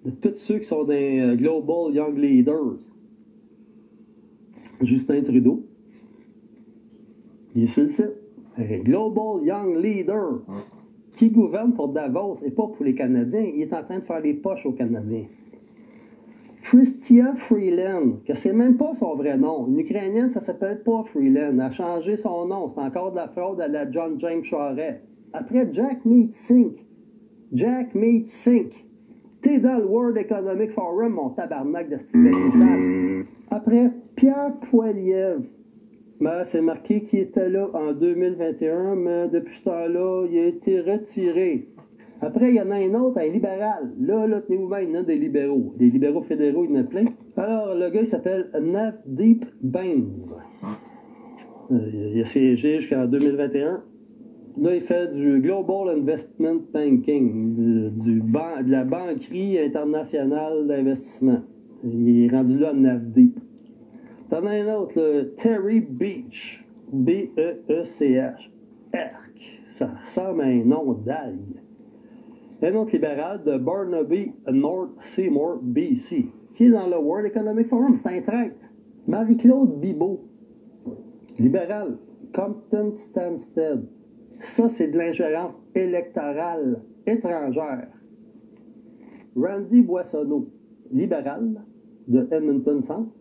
de tous ceux qui sont des Global Young Leaders. Justin Trudeau. Il est sur le site. Global Young Leader. Qui gouverne pour Davos et pas pour les Canadiens. Il est en train de faire les poches aux Canadiens. Chrystia Freeland, que c'est même pas son vrai nom. Une Ukrainienne, ça s'appelle pas Freeland. Elle a changé son nom. C'est encore de la fraude à la John James Charest. Après, Jack Meat Sink. Jack Meat Sink. T'es dans le World Economic Forum, mon tabarnak de style sale. Après, Pierre Poilievre. Ben, c'est marqué qu'il était là en 2021, mais depuis ce temps-là, il a été retiré. Après, il y en a un autre, un libéral. Là, tenez-vous bien, il y en a des libéraux. Des libéraux fédéraux, il y en a plein. Alors, le gars, il s'appelle Navdeep Bains. Il a siégé jusqu'en 2021. Là, il fait du Global Investment Banking, de la banquerie internationale d'investissement. Il est rendu là à Navdeep. T'en as un autre, là, Terry Beach. B-E-E-C-H. Erk. Ça ressemble à un nom d'algue. Un autre libéral de Burnaby, North Seymour, BC, qui est dans le World Economic Forum. C'est un traître. Marie-Claude Bibeau. Libéral. Compton Stansted. Ça, c'est de l'ingérence électorale étrangère. Randy Boissonneau. Libéral de Edmonton Centre.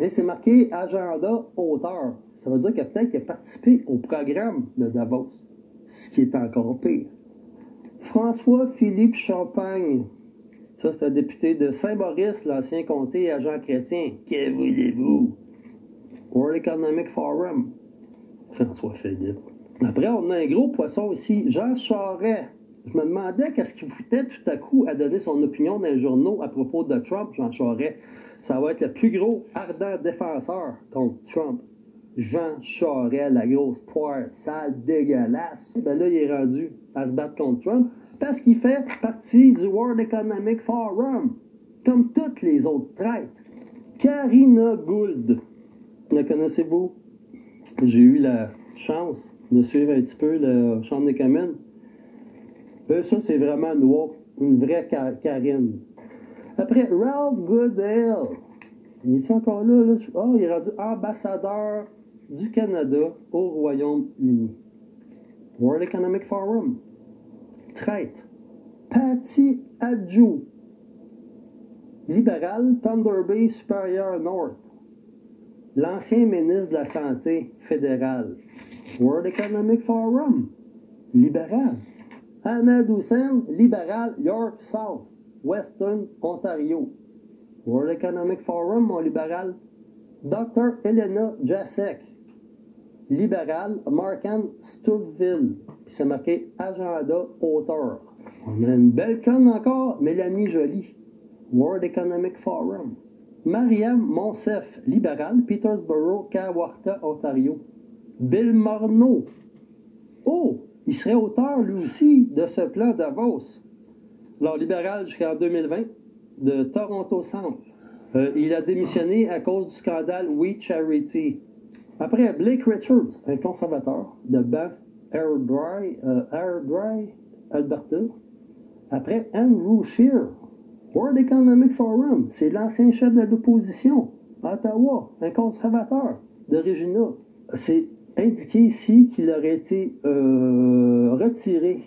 Et c'est marqué agenda auteur. Ça veut dire que peut-être qu'il a participé au programme de Davos, ce qui est encore pire. François-Philippe Champagne. Ça, c'est un député de Saint-Maurice, l'ancien comté agent chrétien. Que voulez-vous? World Economic Forum. François-Philippe. Après, on a un gros poisson ici, Jean Charest. Je me demandais qu'est-ce qu'il foutait tout à coup à donner son opinion dans les journaux à propos de Trump, Jean Charest. Ça va être le plus gros ardent défenseur contre Trump. Jean Charest, la grosse poire sale, dégueulasse. Ben là, il est rendu à se battre contre Trump parce qu'il fait partie du World Economic Forum, comme toutes les autres traites. Karina Gould. La connaissez-vous? J'ai eu la chance de suivre un petit peu la Chambre des communes. Ça, c'est vraiment une vraie Karine. Après, Ralph Goodale. Il est encore là? Oh, il est rendu ambassadeur du Canada au Royaume-Uni. World Economic Forum. Traite. Patty Adjou. Libéral, Thunder Bay Superior North. L'ancien ministre de la Santé fédérale. World Economic Forum. Libéral. Ahmed Hussein, libéral, York South. Western Ontario. World Economic Forum, mon libéral. Dr. Elena Jasek, libéral, Markham Stouffville. Puis c'est marqué agenda auteur. On a une belle conne encore, Mélanie Joly. World Economic Forum. Mariam Monsef, libéral, Petersborough, Kawartha, Ontario. Bill Morneau. Oh, il serait auteur, lui aussi, de ce plan Davos. Alors, libéral jusqu'en 2020, de Toronto Centre. Il a démissionné à cause du scandale We Charity. Après, Blake Richards, un conservateur de Banff Airdrie, Alberta. Après, Andrew Scheer, World Economic Forum, c'est l'ancien chef de l'opposition à Ottawa, un conservateur de Regina. C'est indiqué ici qu'il aurait été retiré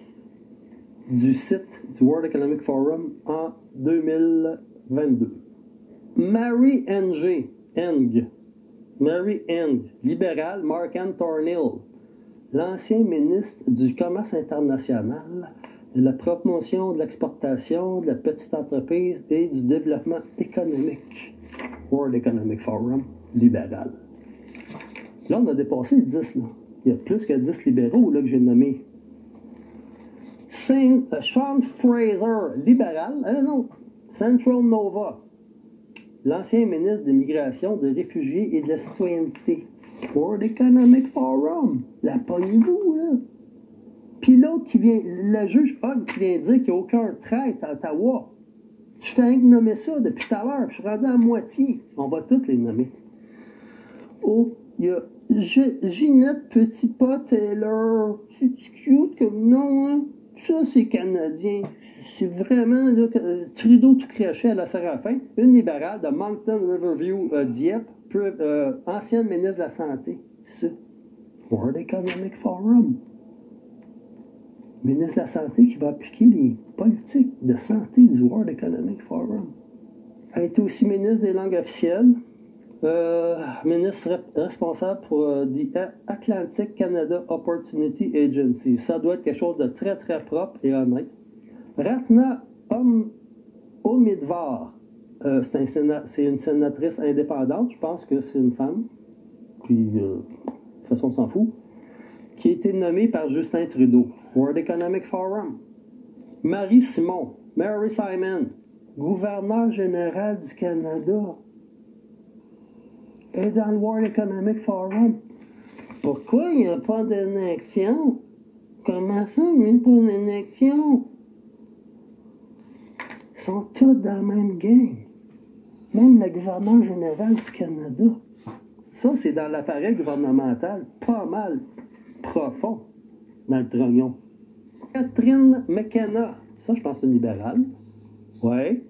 du site du World Economic Forum en 2022. Mary Eng, libéral, Mark-Anne Thornhill, l'ancien ministre du Commerce international, de la promotion de l'exportation, de la petite entreprise et du développement économique. World Economic Forum, libéral. Là, on a dépassé 10. Là. Il y a plus que 10 libéraux là, que j'ai nommés. Sean Fraser, libéral. Non, Central Nova, l'ancien ministre de l'Immigration, des Réfugiés et de la Citoyenneté. World Economic Forum. La pognez-vous, là. Puis l'autre qui vient, le juge Hogg qui vient dire qu'il n'y a aucun traître à Ottawa. Je fais rien que nommer ça depuis tout à l'heure, puis je suis rendu à moitié. On va tous les nommer. Oh, il y a Ginette Petitpas Taylor. C'est cute comme nom, hein? Ça, c'est canadien. C'est vraiment, là, Trudeau tout craché à la Séraphin. Une libérale de Moncton Riverview Dieppe, ancienne ministre de la Santé. C'est ça. World Economic Forum. Ministre de la Santé qui va appliquer les politiques de santé du World Economic Forum. Elle a été aussi ministre des langues officielles, ministre responsable pour the Atlantic Canada Opportunity Agency. Ça doit être quelque chose de très, très propre et honnête. Ratna Omidvar, c'est une sénatrice indépendante, je pense que c'est une femme, puis de toute façon on s'en fout, qui a été nommée par Justin Trudeau. World Economic Forum. Mary Simon, Mary Simon, gouverneur général du Canada, est dans le World Economic Forum. Pourquoi il n'y a pas d'élection? Comment ça, il n'y a pas d'élection? Ils sont tous dans la même gang. Même le gouverneur général du Canada. Ça, c'est dans l'appareil gouvernemental pas mal profond dans le trognon. Catherine McKenna, ça, je pense que c'est une libérale. Oui.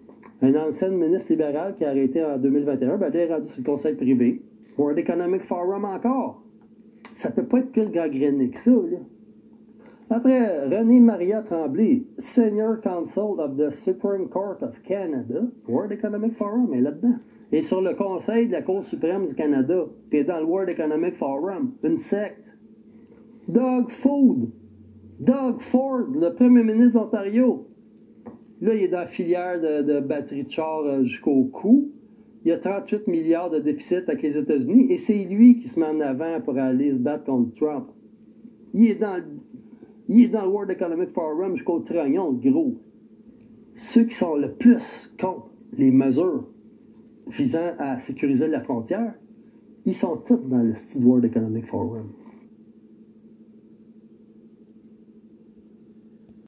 Une ancienne ministre libérale qui a arrêté en 2021, ben, elle est rendue sur le conseil privé. World Economic Forum encore. Ça peut pas être plus gangréné que ça, là. Après, René Maria Tremblay, Senior Counsel of the Supreme Court of Canada, World Economic Forum est là-dedans. Et sur le conseil de la Cour suprême du Canada, qui est dans le World Economic Forum, une secte. Doug Ford, le premier ministre de l'Ontario. Là, il est dans la filière de batterie de char jusqu'au cou. Il y a 38 milliards de déficit avec les États-Unis et c'est lui qui se met en avant pour aller se battre contre Trump. Il est dans le World Economic Forum jusqu'au trognon, gros. Ceux qui sont le plus contre les mesures visant à sécuriser la frontière, ils sont tous dans le style World Economic Forum.